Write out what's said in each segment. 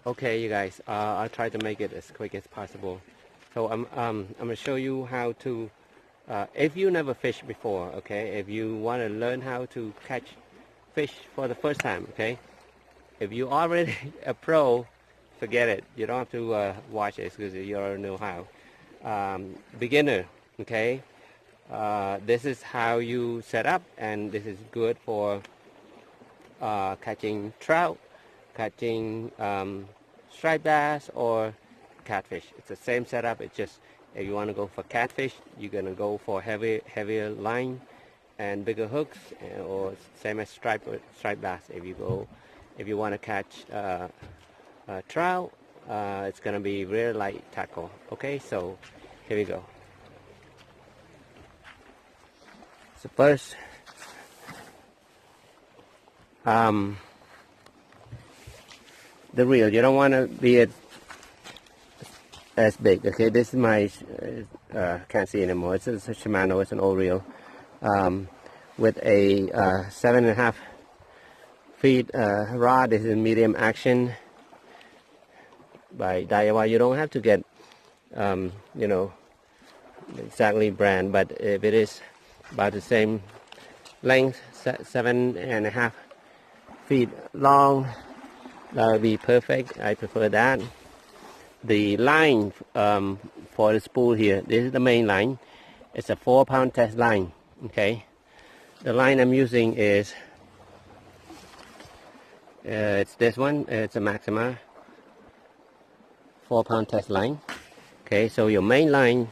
Okay, you guys, I'll try to make it as quick as possible. So I'm gonna show you how to, if you never fished before, okay, if you want to learn how to catch fish for the first time, okay, if you already a pro, forget it. You don't have to watch it because you already know how. Beginner, okay, this is how you set up, and this is good for catching trout, catching striped bass, or catfish. It's the same setup. It's just if you want to go for catfish, you're gonna go for heavier line and bigger hooks, or same as striped bass. If you want to catch trout, it's gonna be really light tackle. Okay, so here we go. So first, the reel, you don't want to be as big. Okay, this is my can't see anymore. It's a Shimano. It's an old reel with a 7.5 feet rod. This is medium action by Daiwa. You don't have to get you know, exactly brand, but if it is about the same length, 7.5 feet long, that would be perfect. I prefer that. The line for the spool here, this is the main line. It's a 4-pound test line. Okay, the line I'm using is it's this one. It's a Maxima 4-pound test line. Okay, so your main line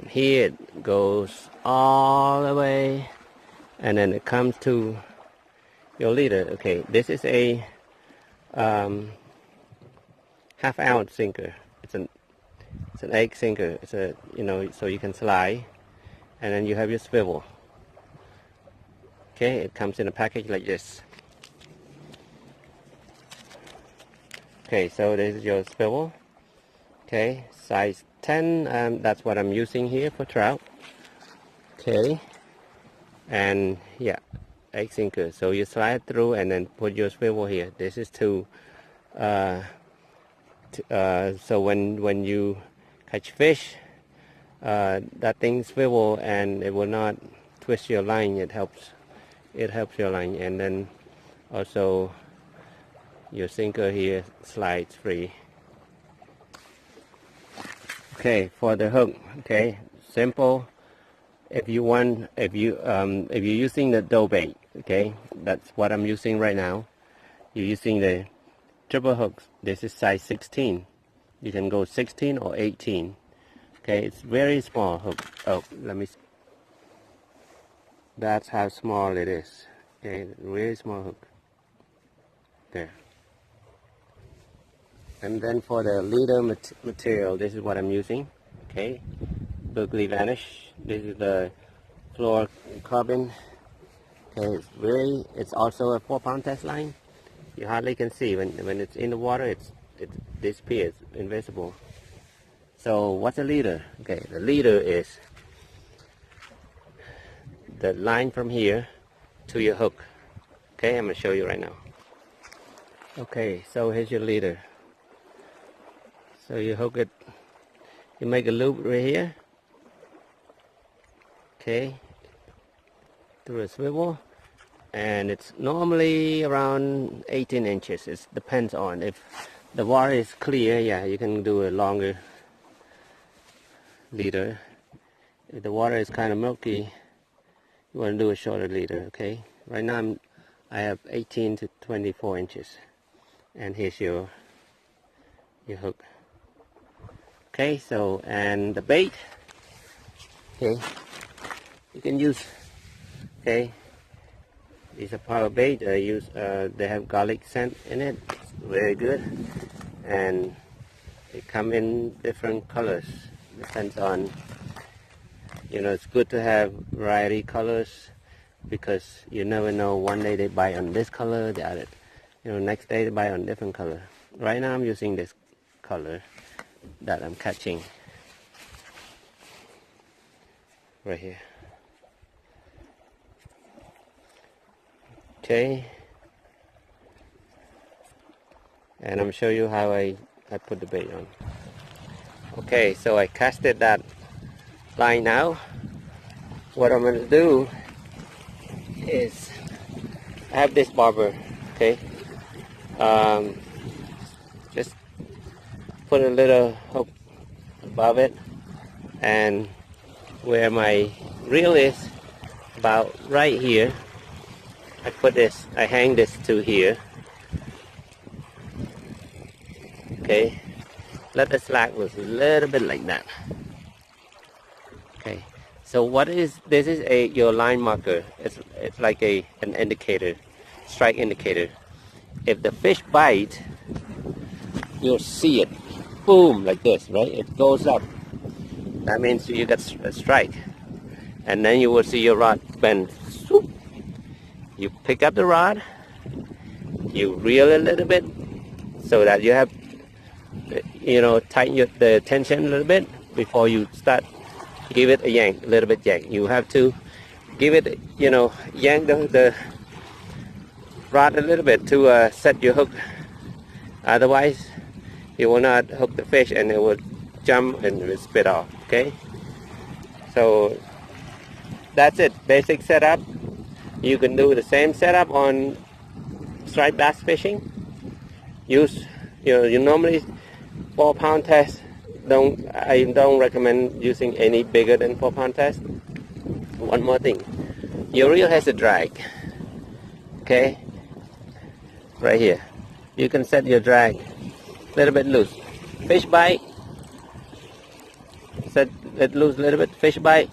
here, it goes all the way, and then it comes to your leader. Okay, this is a half-ounce sinker. It's an egg sinker. It's a, you know, so you can slide, and then you have your swivel. Okay, it comes in a package like this. Okay, so this is your swivel. Okay, size 10. That's what I'm using here for trout. Okay, and yeah, egg sinker. So you slide through and then put your swivel here. This is to so when you catch fish, that thing swivel and it will not twist your line. It helps your line, and then also your sinker here slides free. Okay, for the hook, okay, simple. If you're using the dough bait, okay, that's what I'm using right now. You're using the triple hooks. This is size 16. You can go 16 or 18. Okay, it's very small hook. Oh, let me see. That's how small it is. Okay, really small hook. There. And then for the leader material, this is what I'm using. Okay, Berkeley Vanish. This is the fluorocarbon. Okay, it's also a 4-pound test line. You hardly can see when it's in the water. It disappears, invisible. So what's a leader? Okay, the leader is the line from here to your hook. Okay, I'm gonna show you right now. Okay, so here's your leader. So you hook it, you make a loop right here. Okay, through a swivel, and it's normally around 18 inches. It depends on if the water is clear. Yeah, you can do a longer leader. If the water is kind of murky, you want to do a shorter leader. Okay, right now I have 18 to 24 inches, and here's your hook. Okay, so, and the bait, okay, you can use, okay, these are power bait. They have garlic scent in it. It's very good, and they come in different colors. Depends on, you know, it's good to have variety colors, because you never know, one day they bite on this color, the other, you know, next day they bite on different color. Right now I'm using this color that I'm catching right here. Okay, and I'm show you how I put the bait on. Okay, so I casted that line now. What I'm gonna do is I have this bobber, okay, just put a little hook above it, and where my reel is, about right here, I hang this to here. Okay, let the slack loose a little bit like that. Okay, so this is your line marker. It's like an indicator, strike indicator. If the fish bite, you'll see it, boom, like this, right? It goes up. That means you got a strike, and then you will see your rod bend. Swoop. You pick up the rod, you reel a little bit, so that you have, tighten the tension a little bit before you start. Give it a yank, a little bit yank. You have to give it, yank the rod a little bit to set your hook. Otherwise, you will not hook the fish and it will jump and it will spit off. Okay? So that's it. Basic setup. You can do the same setup on striped bass fishing. Use, you normally 4-pound test. I don't recommend using any bigger than 4-pound test. One more thing, your reel has a drag. Okay, right here. You can set your drag a little bit loose. Fish bite, set it loose a little bit. Fish bite,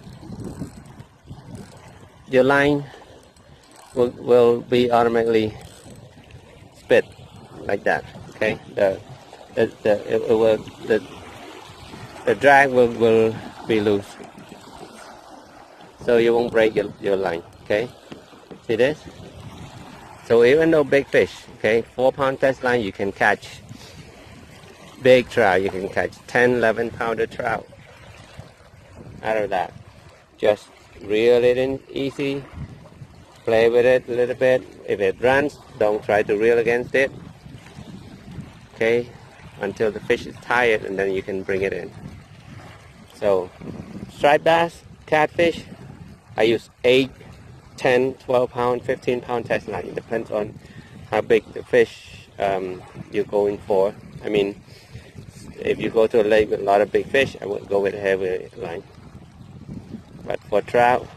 your line will be automatically spit like that. Okay, the drag will be loose, so you won't break your line. Okay, see this? So even though big fish, okay, 4-pound test line, you can catch big trout. You can catch 10, 11-pounder trout out of that. Just reel it in easy, play with it a little bit. If it runs, don't try to reel against it. Okay, until the fish is tired, and then you can bring it in. So striped bass, catfish, I use 8, 10, 12-pound, 15-pound test line. It depends on how big the fish you're going for. I mean, if you go to a lake with a lot of big fish, I would go with a heavy line. But for trout,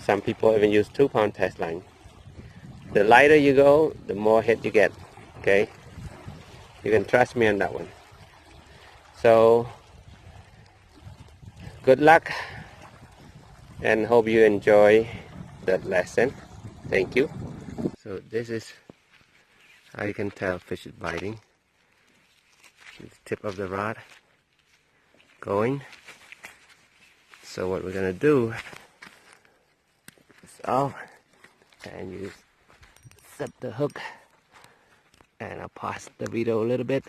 some people even use 2-pound test line. The lighter you go, the more hit you get. Okay, you can trust me on that one. So good luck, and hope you enjoy that lesson. Thank you. So this is how you can tell fish is biting. The tip of the rod going. So what we're gonna do is off, and you set the hook, and I'll pause the video a little bit.